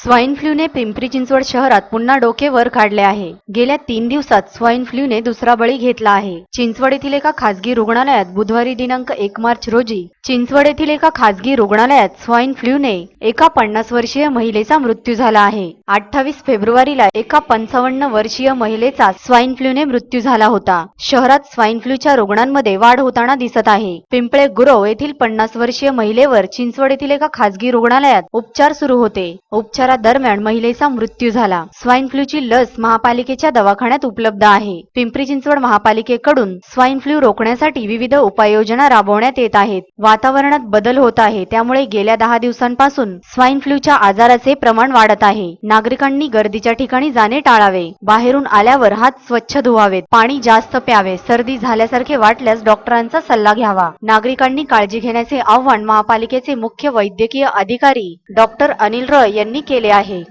Swine फ्लूने Pimpri Chinchwad शहरात पुन्हा डोके वर काढले आहे। गेल्या 3 दिवसात स्वाईन फ्लूने दुसरा बळी घेतला आहे। चिंचवड येथील एका खासगी रुग्णालयात बुधवारी दिनांक 1 मार्च रोजी स्वाईन फ्लूने एका 50 वर्षीय महिलेचा मृत्यू झाला आहे। 28 फेब्रुवारीला एका 55 वर्षीय महिलेचा स्वाईन फ्लूने मृत्यू झाला होता। शहरात स्वाईन फ्लूच्या रुग्णांमध्ये वाढ होताना दिसत आहे। पिंपळे गुरव येथील 50 वर्षीय महिलेवर चिंचवड येथील एका खासगी रुग्णालयात उपचार सुरू होते। उपचारादरम्यान महिलेचा मृत्यू झाला। स्वाईन फ्लूची लस महापालिकेच्या दवाखान्यात उपलब्ध आहे। पिंपरी चिंचवड महापालिकेकडून स्वाईन फ्लू रोखण्यासाठी विविध उपाययोजना राबवण्यात येत आहेत। वातावरणात बदल होत आहे, त्यामुळे गेल्या 10 दिवसांपासून स्वाईन फ्लूच्या आजाराचे प्रमाण वाढत आहे। नागरिकांनी गर्दीच्या ठिकाणी जाणे टाळावे। बाहेरून आल्यावर हात स्वच्छ धुवावेत। पाणी जास्त प्यावे। सर्दी झाल्यासारखे वाटल्यास डॉक्टरांचा सल्ला घ्यावा। नागरिकांनी काळजी घेण्याचे आवाहन महापालिकेचे मुख्य वैद्यकीय अधिकारी डॉक्टर अनिल रॉय यांनी केले आहे।